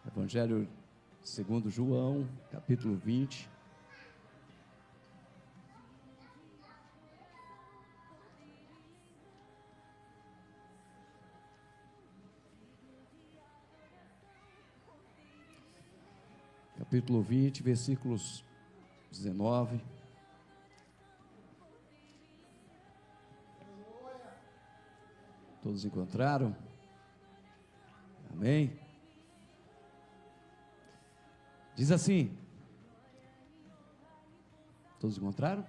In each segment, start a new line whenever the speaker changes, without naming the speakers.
Evangelho segundo João, capítulo 20. Capítulo 20, versículos 19. Todos encontraram? Amém? Diz assim. Todos encontraram?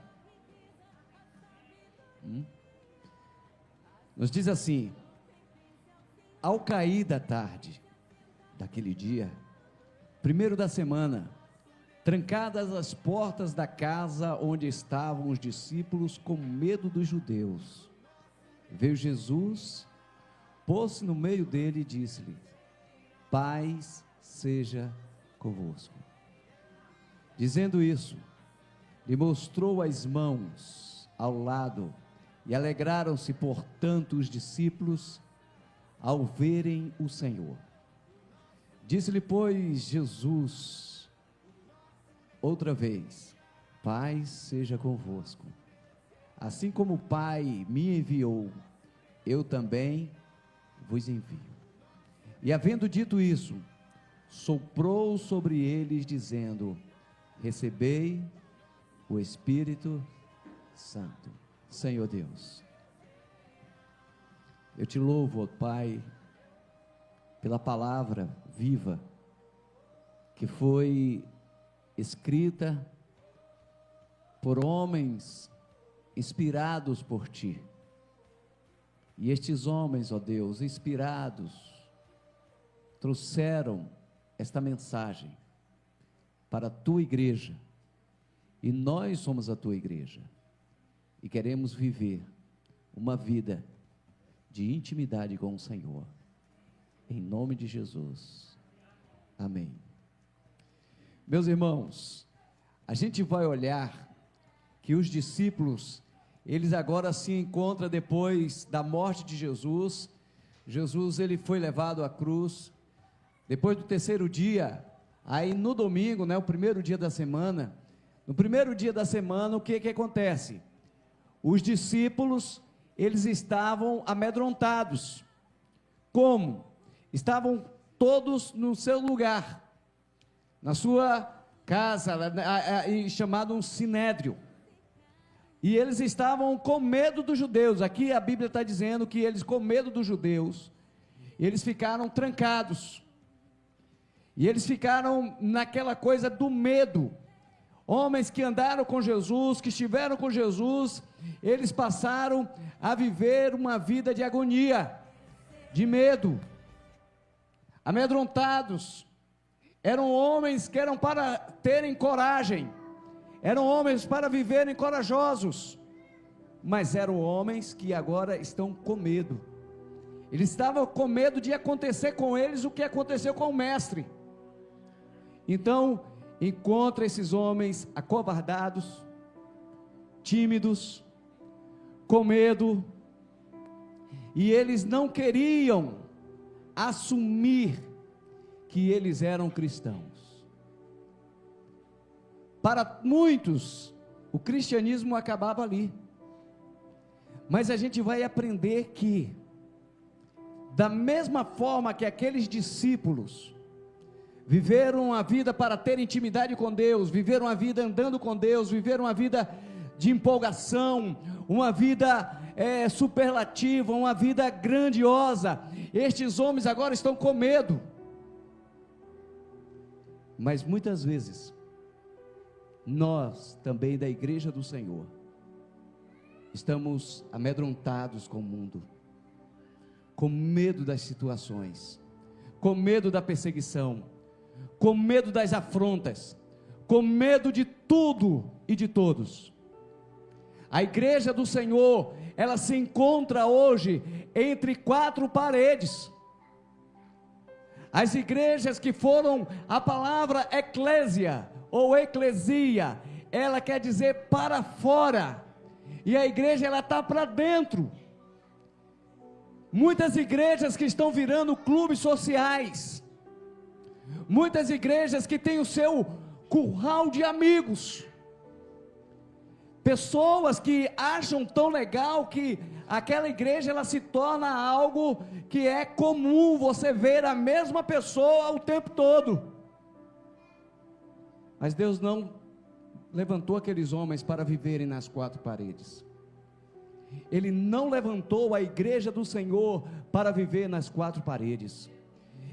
Nos diz assim: ao cair da tarde daquele dia, primeiro da semana, trancadas as portas da casa onde estavam os discípulos com medo dos judeus, veio Jesus, pôs-se no meio dele e disse-lhe: paz seja convosco. Dizendo isso, lhe mostrou as mãos ao lado, e alegraram-se, portanto, os discípulos ao verem o Senhor. Disse-lhe, pois, Jesus outra vez: paz seja convosco. Assim como o Pai me enviou, eu também vos envio. E havendo dito isso, soprou sobre eles, dizendo: recebei o Espírito Santo. Senhor Deus, eu te louvo, ó Pai, pela palavra viva, que foi escrita por homens inspirados por Ti. E estes homens, ó Deus, inspirados, trouxeram esta mensagem para a Tua igreja, e nós somos a Tua igreja, e queremos viver uma vida de intimidade com o Senhor, em nome de Jesus, amém. Meus irmãos, a gente vai olhar que os discípulos, eles agora se encontram depois da morte de Jesus. Jesus, ele foi levado à cruz, depois do terceiro dia, aí no domingo, o primeiro dia da semana, no primeiro dia da semana, o que acontece? Os discípulos, eles estavam amedrontados. Como? Estavam todos no seu lugar, na sua casa, chamado um sinédrio, e eles estavam com medo dos judeus. Aqui a Bíblia está dizendo que eles, com medo dos judeus, eles ficaram trancados, e eles ficaram naquela coisa do medo. Homens que andaram com Jesus, que estiveram com Jesus, eles passaram a viver uma vida de agonia, de medo, amedrontados. Eram homens que eram para terem coragem, eram homens para viverem corajosos, mas eram homens que agora estão com medo. Eles estavam com medo de acontecer com eles o que aconteceu com o mestre. Então, encontra esses homens acovardados, tímidos, com medo, e eles não queriam assumir que eles eram cristãos. Para muitos, o cristianismo acabava ali, mas a gente vai aprender que, da mesma forma que aqueles discípulos viveram a vida para ter intimidade com Deus, viveram a vida andando com Deus, viveram a vida de empolgação, uma vida superlativa, uma vida grandiosa, estes homens agora estão com medo. Mas muitas vezes, nós também da igreja do Senhor, estamos amedrontados com o mundo, com medo das situações, com medo da perseguição, com medo das afrontas, com medo de tudo e de todos. A igreja do Senhor, ela se encontra hoje entre quatro paredes. As igrejas que foram, a palavra eclésia ou eclesia, ela quer dizer para fora, e a igreja ela está para dentro. Muitas igrejas que estão virando clubes sociais, muitas igrejas que têm o seu curral de amigos, pessoas que acham tão legal que aquela igreja ela se torna algo que é comum, você ver a mesma pessoa o tempo todo. Mas Deus não levantou aqueles homens para viverem nas quatro paredes. Ele não levantou a igreja do Senhor para viver nas quatro paredes.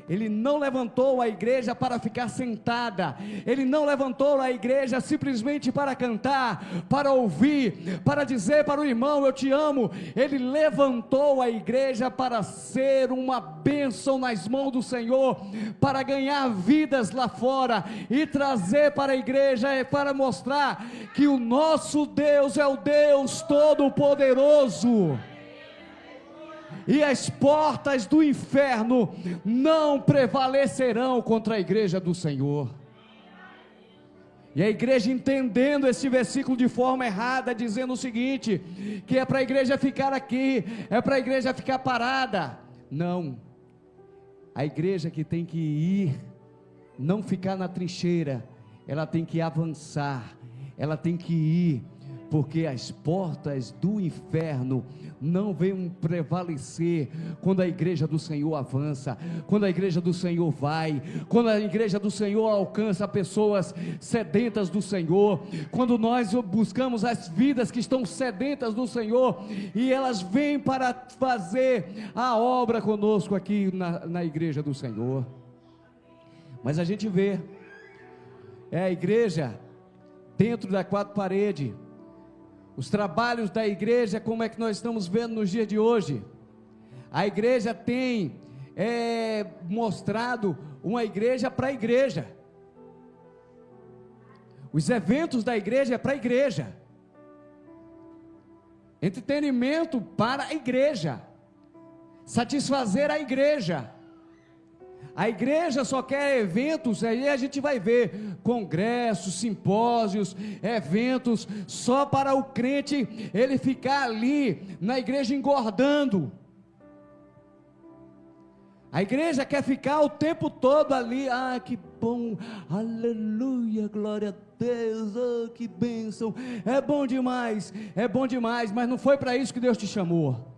Ele não levantou a igreja para ficar sentada. Ele não levantou a igreja simplesmente para cantar, para ouvir, para dizer para o irmão, eu te amo. Ele levantou a igreja para ser uma bênção nas mãos do Senhor, para ganhar vidas lá fora e trazer para a igreja, para mostrar que o nosso Deus é o Deus Todo-Poderoso. E as portas do inferno não prevalecerão contra a igreja do Senhor. E a igreja entendendo esse versículo de forma errada, dizendo o seguinte, que é para a igreja ficar aqui, é para a igreja ficar parada. Não, a igreja que tem que ir, não ficar na trincheira, ela tem que avançar, ela tem que ir, porque as portas do inferno não vêm prevalecer quando a igreja do Senhor avança, quando a igreja do Senhor vai, quando a igreja do Senhor alcança pessoas sedentas do Senhor, quando nós buscamos as vidas que estão sedentas do Senhor, e elas vêm para fazer a obra conosco aqui na igreja do Senhor. Mas a gente vê, a igreja dentro da quatro paredes, os trabalhos da igreja, como é que nós estamos vendo nos dias de hoje? A igreja tem mostrado uma igreja para a igreja. Os eventos da igreja é para a igreja. Entretenimento para a igreja. Satisfazer a igreja. A igreja só quer eventos, aí a gente vai ver congressos, simpósios, eventos, só para o crente, ele ficar ali na igreja engordando. A igreja quer ficar o tempo todo ali, que bom, aleluia, glória a Deus, que bênção, é bom demais, mas não foi para isso que Deus te chamou.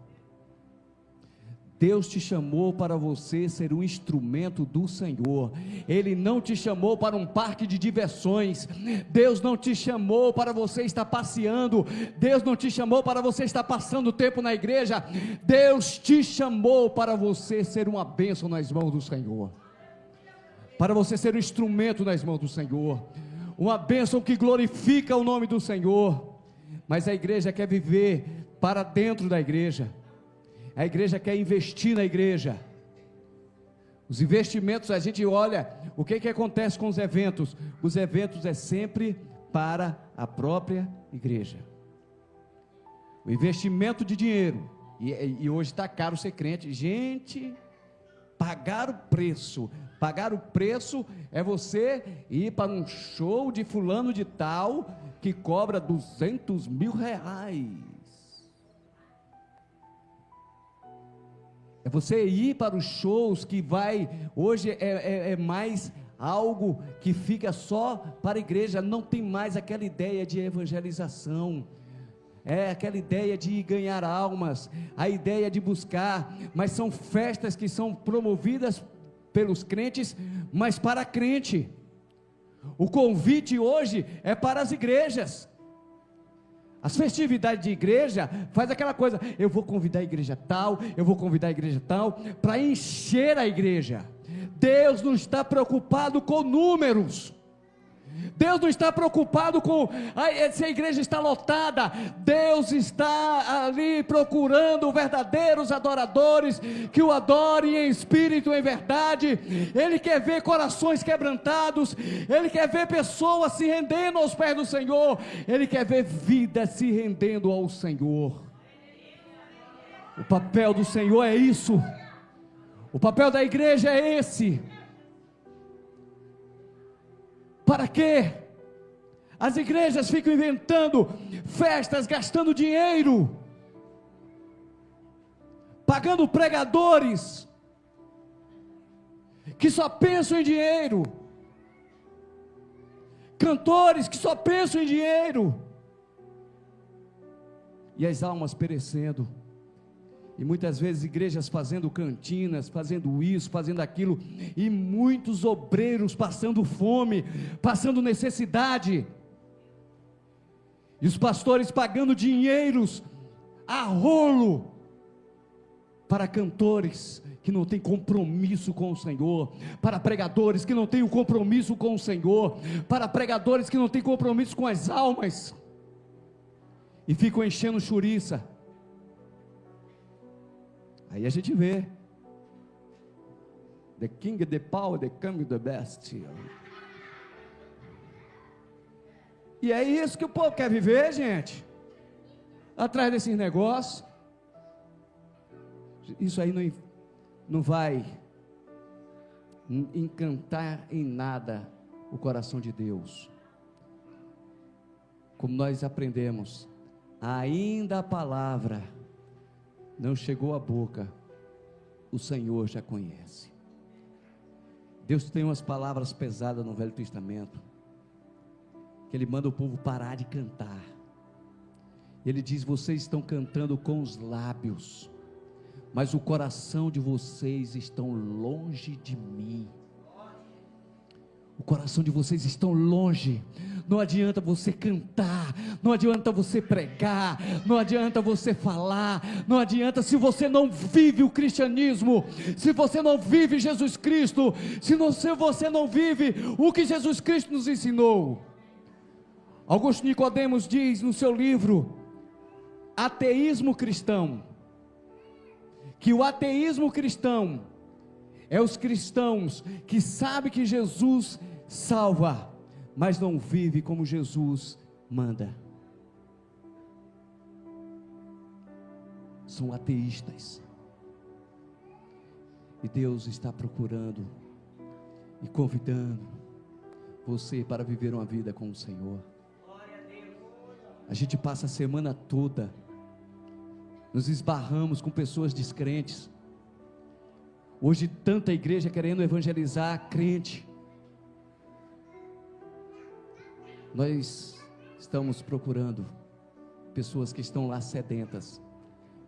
Deus te chamou para você ser um instrumento do Senhor. Ele não te chamou para um parque de diversões. Deus não te chamou para você estar passeando. Deus não te chamou para você estar passando tempo na igreja. Deus te chamou para você ser uma bênção nas mãos do Senhor, para você ser um instrumento nas mãos do Senhor, uma bênção que glorifica o nome do Senhor. Mas a igreja quer viver para dentro da igreja. A igreja quer investir na igreja. Os investimentos, a gente olha, o que acontece com os eventos? Os eventos é sempre para a própria igreja. O investimento de dinheiro, e hoje está caro ser crente, gente, pagar o preço é você ir para um show de fulano de tal, que cobra R$200 mil, é você ir para os shows que vai, hoje é mais algo que fica só para a igreja, não tem mais aquela ideia de evangelização, aquela ideia de ganhar almas, a ideia de buscar, mas são festas que são promovidas pelos crentes, mas para crente. O convite hoje é para as igrejas. As festividades de igreja, faz aquela coisa, eu vou convidar a igreja tal, para encher a igreja. Deus não está preocupado com números, Deus não está preocupado com se a igreja está lotada. Deus está ali procurando verdadeiros adoradores, que o adorem em espírito e em verdade. Ele quer ver corações quebrantados, Ele quer ver pessoas se rendendo aos pés do Senhor, Ele quer ver vidas se rendendo ao Senhor. O papel do Senhor é isso, o papel da igreja é esse. Para quê? As igrejas ficam inventando festas, gastando dinheiro, pagando pregadores, que só pensam em dinheiro, cantores que só pensam em dinheiro, e as almas perecendo, e muitas vezes igrejas fazendo cantinas, fazendo isso, fazendo aquilo, e muitos obreiros passando fome, passando necessidade, e os pastores pagando dinheiros a rolo, para cantores que não têm compromisso com o Senhor, para pregadores que não têm o compromisso com o Senhor, para pregadores que não têm compromisso com as almas, e ficam enchendo chouriça. Aí a gente vê, the king, the power, the king, the best. E é isso que o povo quer viver, gente, atrás desses negócios. Isso aí não vai encantar em nada o coração de Deus. Como nós aprendemos, ainda a palavra não chegou à boca, o Senhor já conhece. Deus tem umas palavras pesadas no Velho Testamento, que Ele manda o povo parar de cantar. Ele diz: vocês estão cantando com os lábios, mas o coração de vocês estão longe de mim. O coração de vocês estão longe. Não adianta você cantar, não adianta você pregar, não adianta você falar, não adianta se você não vive o cristianismo, se você não vive Jesus Cristo, se você não vive o que Jesus Cristo nos ensinou. Augusto Nicodemos diz no seu livro Ateísmo Cristão, que o ateísmo cristão é os cristãos que sabem que Jesus salva, mas não vive como Jesus manda. São ateístas. E Deus está procurando e convidando você para viver uma vida com o Senhor. A gente passa a semana toda, nos esbarramos com pessoas descrentes. Hoje tanta igreja querendo evangelizar crente. Nós estamos procurando pessoas que estão lá sedentas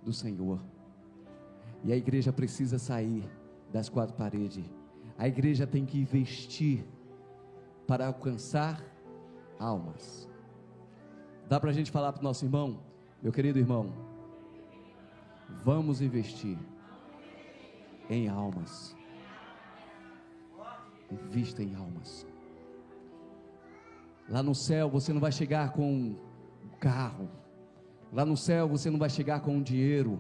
do Senhor, e a igreja precisa sair das quatro paredes. A igreja tem que investir para alcançar almas. Dá para a gente falar para o nosso irmão: meu querido irmão, vamos investir em almas. Invista em almas. Lá no céu você não vai chegar com um carro, lá no céu você não vai chegar com um dinheiro,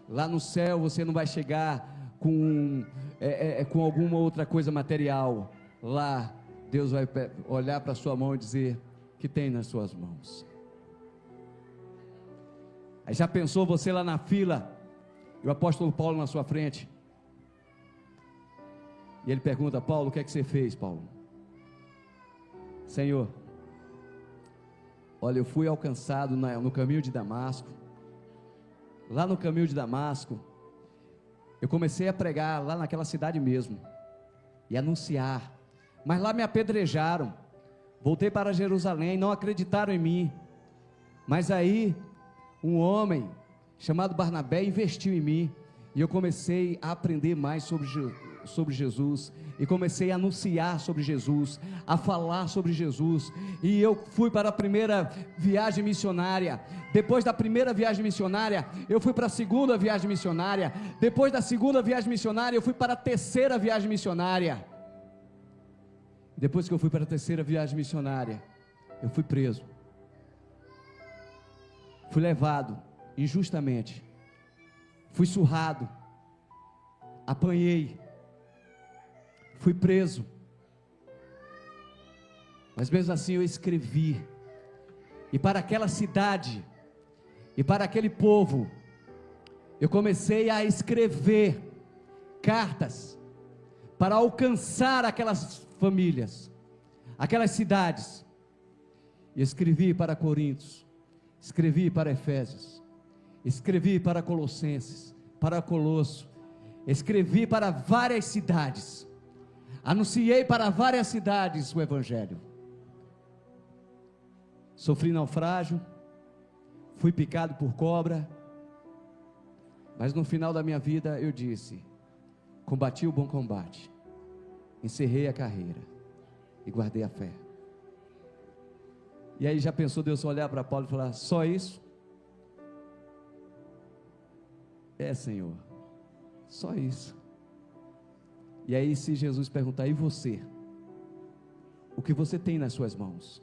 lá no céu você não vai chegar com alguma outra coisa material. Lá Deus vai olhar para a sua mão e dizer: que tem nas suas mãos? Aí já pensou você lá na fila, e o apóstolo Paulo na sua frente, e ele pergunta: Paulo, o que é que você fez, Paulo? Senhor, olha, eu fui alcançado no caminho de Damasco. Lá no caminho de Damasco, eu comecei a pregar lá naquela cidade mesmo, e anunciar, mas lá me apedrejaram. Voltei para Jerusalém, não acreditaram em mim, mas aí um homem chamado Barnabé investiu em mim, e eu comecei a aprender mais sobre Jesus, e comecei a anunciar sobre Jesus, a falar sobre Jesus, e eu fui para a primeira viagem missionária. Depois da primeira viagem missionária, eu fui para a segunda viagem missionária. Depois da segunda viagem missionária, eu fui para a terceira viagem missionária. Depois que eu fui para a terceira viagem missionária, eu fui preso, fui levado injustamente, fui surrado, apanhei, fui preso, mas mesmo assim eu escrevi, e para aquela cidade, e para aquele povo, eu comecei a escrever cartas, para alcançar aquelas famílias, aquelas cidades. E escrevi para Coríntios, escrevi para Efésios, escrevi para Colossenses, para Colosso, escrevi para várias cidades, Anunciei para várias cidades o Evangelho. Sofri naufrágio, fui picado por cobra, mas no final da minha vida eu disse: combati o bom combate, encerrei a carreira e guardei a fé. E aí já pensou Deus olhar para Paulo e falar: só isso? É, Senhor, só isso. E aí se Jesus perguntar: e você? O que você tem nas suas mãos?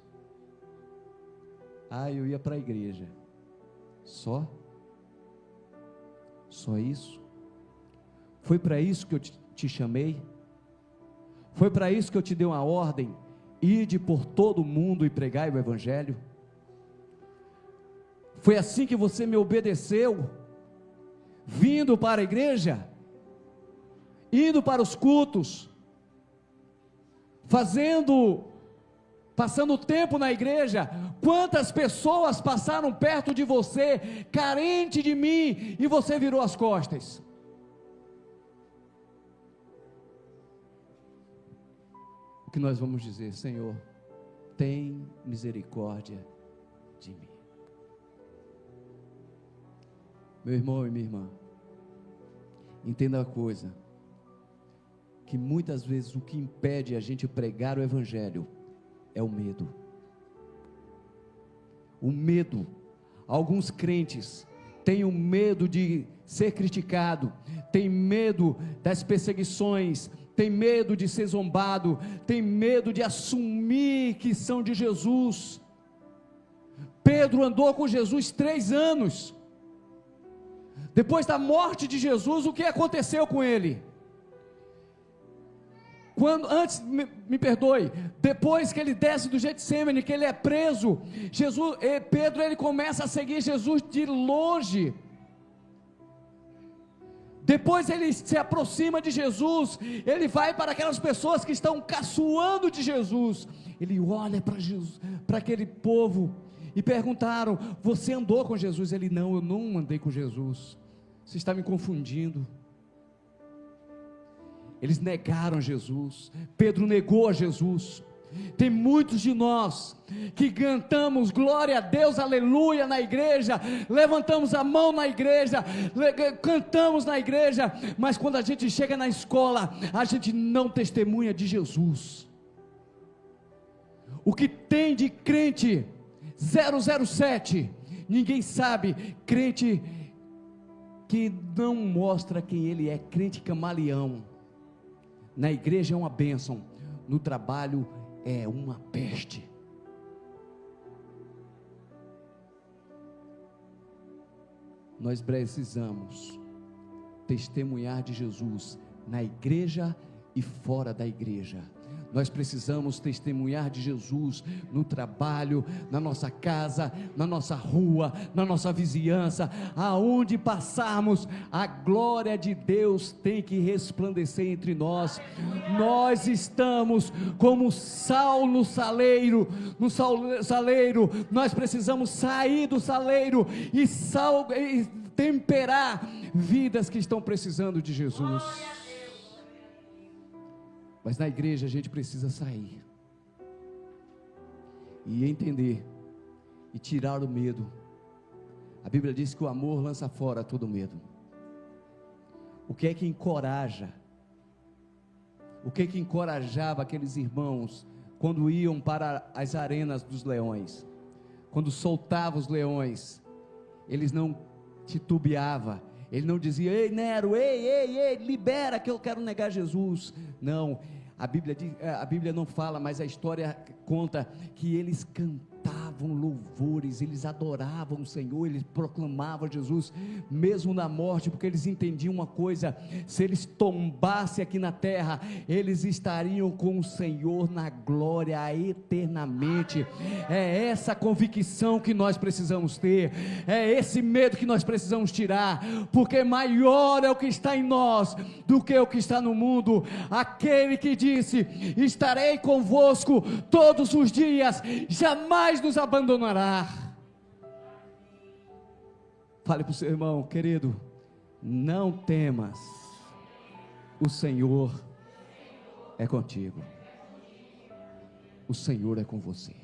Ah, eu ia para a igreja. Só isso? Foi para isso que eu te chamei? Foi para isso que eu te dei uma ordem: ide por todo o mundo e pregai o Evangelho? Foi assim que você me obedeceu, vindo para a igreja, indo para os cultos, passando tempo na igreja? Quantas pessoas passaram perto de você, carente de mim, e você virou as costas? O que nós vamos dizer? Senhor, tem misericórdia de mim. Meu irmão e minha irmã, entenda uma coisa, que muitas vezes o que impede a gente pregar o Evangelho é o medo. O medo. Alguns crentes têm o medo de ser criticado, têm medo das perseguições, têm medo de ser zombado, têm medo de assumir que são de Jesus. Pedro andou com Jesus 3 anos. Depois da morte de Jesus, o que aconteceu com ele? Depois que ele desce do Getsêmani, que ele é preso, Pedro ele começa a seguir Jesus de longe. Depois ele se aproxima de Jesus, ele vai para aquelas pessoas que estão caçoando de Jesus, ele olha para Jesus, para aquele povo, e perguntaram: você andou com Jesus? Ele: não, eu não andei com Jesus, você está me confundindo. Eles negaram Jesus. Pedro negou a Jesus. Tem muitos de nós que cantamos glória a Deus, aleluia na igreja, levantamos a mão na igreja, cantamos na igreja, mas quando a gente chega na escola, a gente não testemunha de Jesus. O que tem de crente 007, ninguém sabe. Crente que não mostra quem ele é, crente camaleão. Na igreja é uma bênção, no trabalho é uma peste. Nós precisamos testemunhar de Jesus na igreja e fora da igreja. Nós precisamos testemunhar de Jesus no trabalho, na nossa casa, na nossa rua, na nossa vizinhança, aonde passarmos, a glória de Deus tem que resplandecer entre nós. Nós estamos como sal no saleiro, nós precisamos sair do saleiro e temperar vidas que estão precisando de Jesus. Mas na igreja a gente precisa sair e entender e tirar o medo. A Bíblia diz que o amor lança fora todo medo. O que é que encoraja? O que é que encorajava aqueles irmãos quando iam para as arenas dos leões? Quando soltavam os leões, eles não titubeavam. Ele não dizia: ei Nero, ei, libera que eu quero negar Jesus. Não, a Bíblia não fala, mas a história conta que eles cantavam louvores, eles adoravam o Senhor, eles proclamavam Jesus, mesmo na morte, porque eles entendiam uma coisa: se eles tombassem aqui na terra, eles estariam com o Senhor na glória eternamente. É essa convicção que nós precisamos ter, é esse medo que nós precisamos tirar, porque maior é o que está em nós do que o que está no mundo. Aquele que disse: estarei convosco todos os dias, jamais nos abandonará. Fale para o seu irmão: querido, não temas, o Senhor é contigo. O Senhor é com você.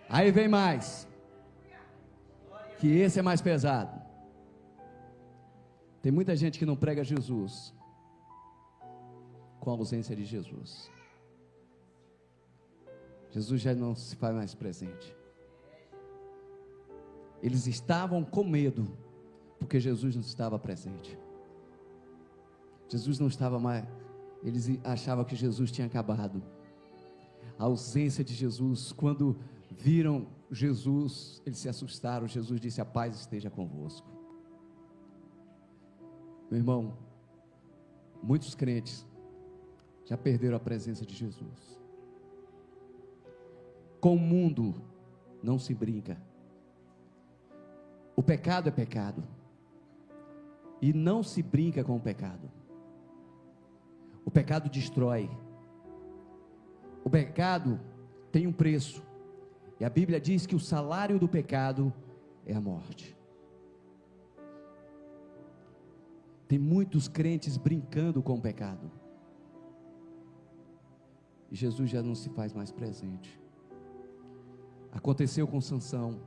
Aí vem mais, que esse é mais pesado. Tem muita gente que não prega Jesus com a ausência de Jesus. Jesus já não se faz mais presente. Eles estavam com medo, porque Jesus não estava presente. Jesus não estava mais, eles achavam que Jesus tinha acabado. A ausência de Jesus, quando viram Jesus, eles se assustaram. Jesus disse: a paz esteja convosco. Meu irmão, muitos crentes já perderam a presença de Jesus. Com o mundo não se brinca. O pecado é pecado, e não se brinca com o pecado. O pecado destrói. O pecado tem um preço, e a Bíblia diz que o salário do pecado é a morte. Tem muitos crentes brincando com o pecado, e Jesus já não se faz mais presente. Aconteceu com Sansão.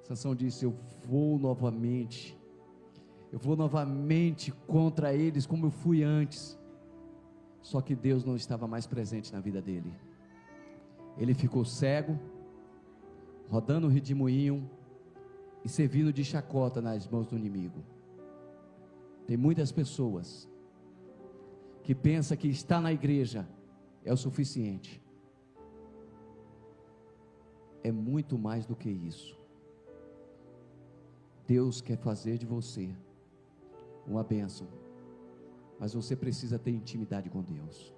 Sansão disse: eu vou novamente contra eles como eu fui antes. Só que Deus não estava mais presente na vida dele. Ele ficou cego, rodando o redemoinho e servindo de chacota nas mãos do inimigo. Tem muitas pessoas que pensam que estar na igreja é o suficiente. É muito mais do que isso. Deus quer fazer de você uma bênção, mas você precisa ter intimidade com Deus.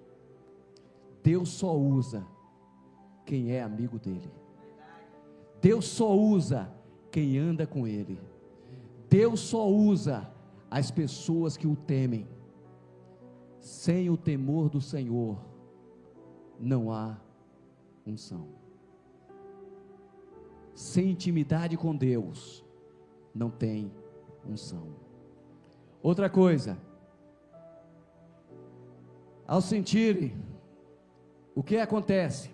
Deus só usa quem é amigo dele. Deus só usa quem anda com ele. Deus só usa as pessoas que o temem. Sem o temor do Senhor não há unção. Sem intimidade com Deus não tem unção. Outra coisa, ao sentirem, o que acontece?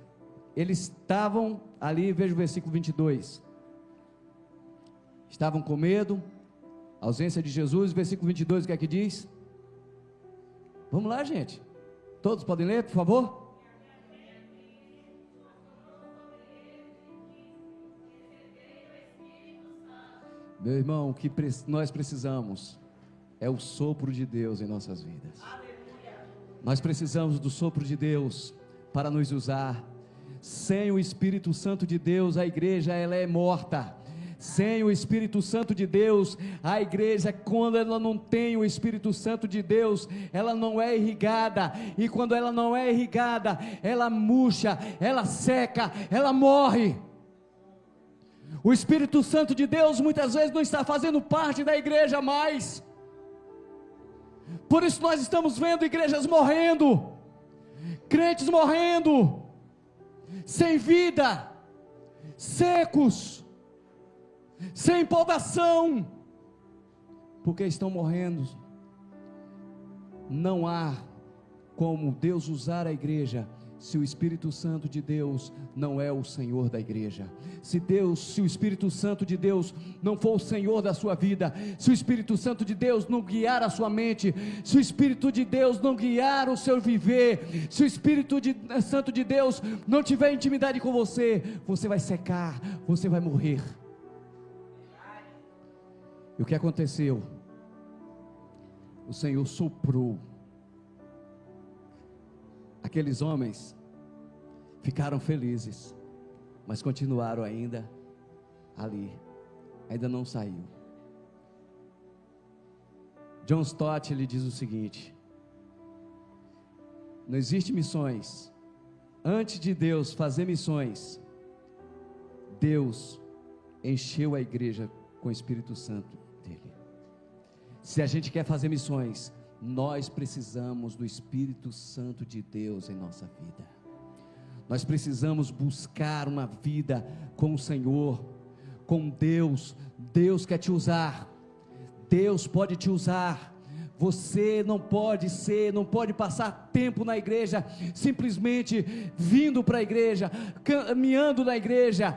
Eles estavam ali, veja o versículo 22, estavam com medo, ausência de Jesus. Versículo 22, o que é que diz? Vamos lá, gente, todos podem ler, por favor? Meu irmão, o que nós precisamos é o sopro de Deus em nossas vidas. Nós precisamos do sopro de Deus para nos usar. Sem o Espírito Santo de Deus, a igreja ela é morta. Sem o Espírito Santo de Deus, a igreja, quando ela não tem o Espírito Santo de Deus, ela não é irrigada, e quando ela não é irrigada, ela murcha, ela seca, ela morre. O Espírito Santo de Deus muitas vezes não está fazendo parte da igreja mais. Por isso nós estamos vendo igrejas morrendo, crentes morrendo, sem vida, secos, sem empolgação, porque estão morrendo. Não há como Deus usar a igreja se o Espírito Santo de Deus não é o Senhor da igreja. Se o Espírito Santo de Deus não for o Senhor da sua vida, se o Espírito Santo de Deus não guiar a sua mente, se o Espírito de Deus não guiar o seu viver, se o Espírito Santo de Deus não tiver intimidade com você, você vai secar, você vai morrer. E o que aconteceu? O Senhor soprou. Aqueles homens ficaram felizes, mas continuaram ainda ali, ainda não saiu. John Stott, ele diz o seguinte: não existe missões. Antes de Deus fazer missões, Deus encheu a igreja com o Espírito Santo dele. Se a gente quer fazer missões, nós precisamos do Espírito Santo de Deus em nossa vida. Nós precisamos buscar uma vida com o Senhor, com Deus. Deus quer te usar. Deus pode te usar Você não pode passar tempo na igreja, simplesmente vindo para a igreja, caminhando na igreja.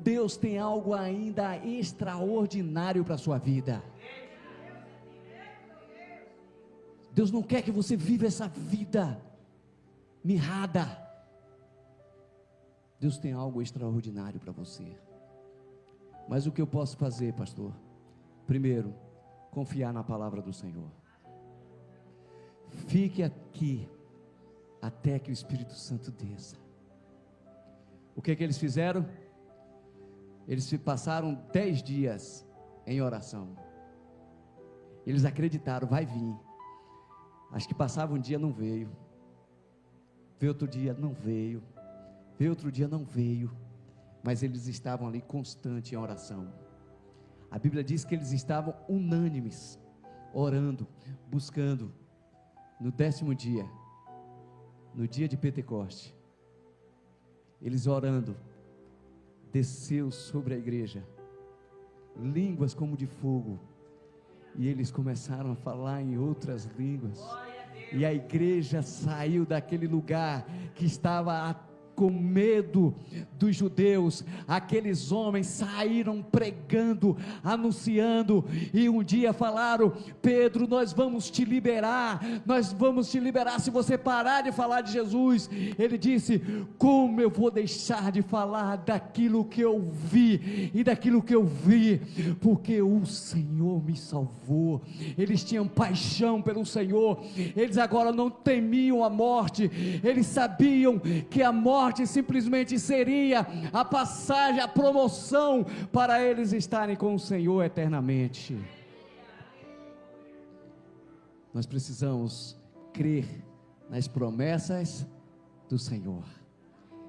Deus tem algo ainda extraordinário para a sua vida. Deus não quer que você viva essa vida mirrada. Deus tem algo extraordinário para você. Mas o que eu posso fazer, pastor? Primeiro, confiar na palavra do Senhor. Fique aqui até que o Espírito Santo desça. O que eles fizeram? Eles passaram 10 dias em oração. Eles acreditaram, vai vir. Acho que passava um dia, não veio. Veio outro dia, não veio. Veio outro dia, não veio. Mas eles estavam ali constantes em oração. A Bíblia diz que eles estavam unânimes, orando, buscando. No 10º dia, no dia de Pentecoste, eles orando, desceu sobre a igreja línguas como de fogo, e eles começaram a falar em outras línguas, e a igreja saiu daquele lugar que estava com medo dos judeus. Aqueles homens saíram pregando, anunciando, e um dia falaram: Pedro, nós vamos te liberar se você parar de falar de Jesus. Ele disse: como eu vou deixar de falar daquilo que eu vi e daquilo que eu vi, porque o Senhor me salvou. Eles tinham paixão pelo Senhor, eles agora não temiam a morte, eles sabiam que a morte simplesmente seria a passagem, a promoção para eles estarem com o Senhor eternamente. Nós precisamos crer nas promessas do Senhor,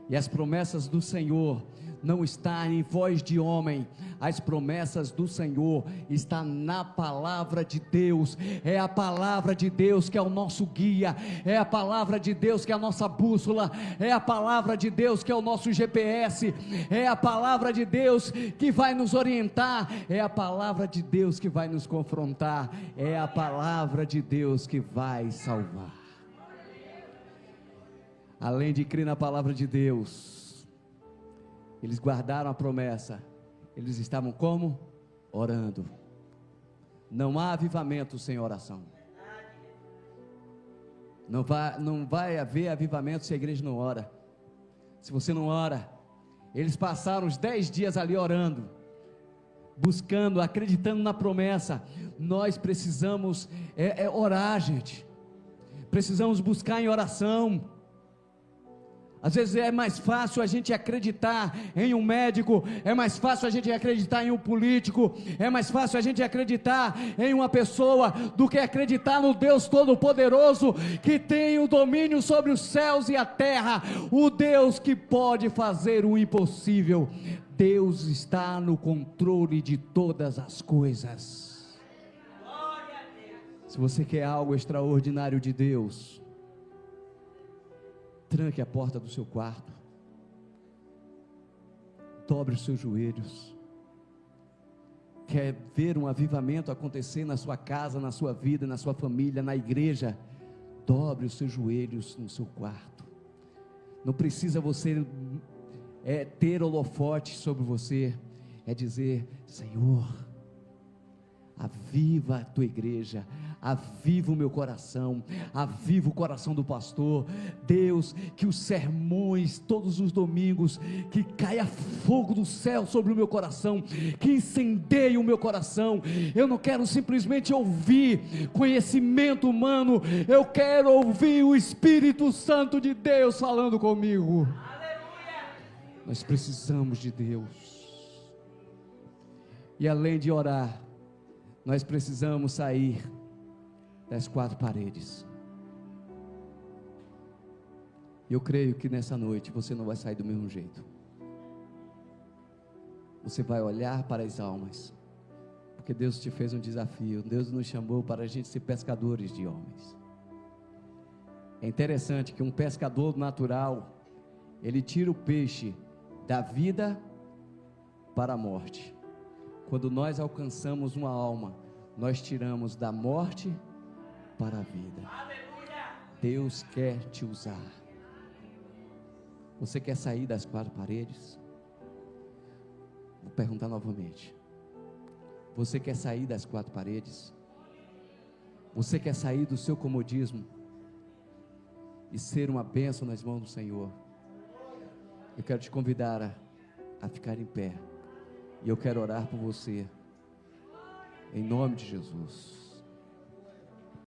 e as promessas do Senhor não estão em voz de homem. As promessas do Senhor estão na palavra de Deus. É a palavra de Deus que é o nosso guia, é a palavra de Deus que é a nossa bússola, é a palavra de Deus que é o nosso GPS, é a palavra de Deus que vai nos orientar, é a palavra de Deus que vai nos confrontar, é a palavra de Deus que vai salvar. Além de crer na palavra de Deus, eles guardaram a promessa. Eles estavam como? Orando. Não há avivamento sem oração. Não vai haver avivamento se a igreja não ora. Se você não ora. Eles passaram os 10 dias ali orando, buscando, acreditando na promessa. Nós precisamos orar, gente. Precisamos buscar em oração. Às vezes é mais fácil a gente acreditar em um médico, é mais fácil a gente acreditar em um político, é mais fácil a gente acreditar em uma pessoa, do que acreditar no Deus Todo-Poderoso, que tem o domínio sobre os céus e a terra, o Deus que pode fazer o impossível. Deus está no controle de todas as coisas. Se você quer algo extraordinário de Deus, tranque a porta do seu quarto, dobre os seus joelhos. Quer ver um avivamento acontecer na sua casa, na sua vida, na sua família, na igreja? Dobre os seus joelhos no seu quarto. Não precisa você ter holofote sobre você, é dizer: Senhor, aviva a tua igreja, aviva o meu coração, aviva o coração do pastor. Deus, que os sermões todos os domingos, que caia fogo do céu sobre o meu coração, que incendeie o meu coração. Eu não quero simplesmente ouvir conhecimento humano, eu quero ouvir o Espírito Santo de Deus falando comigo. Aleluia! Nós precisamos de Deus, e além de orar, nós precisamos sair das 4 paredes. Eu creio que nessa noite você não vai sair do mesmo jeito. Você vai olhar para as almas, porque Deus te fez um desafio. Deus nos chamou para a gente ser pescadores de homens. É interessante que um pescador natural, ele tira o peixe da vida para a morte. Quando nós alcançamos uma alma, nós tiramos da morte para a vida. Deus quer te usar. Você quer sair das quatro paredes? Vou perguntar novamente. Você quer sair das quatro paredes? Você quer sair do seu comodismo e ser uma bênção nas mãos do Senhor? Eu quero te convidar a ficar em pé. E eu quero orar por você. Em nome de Jesus.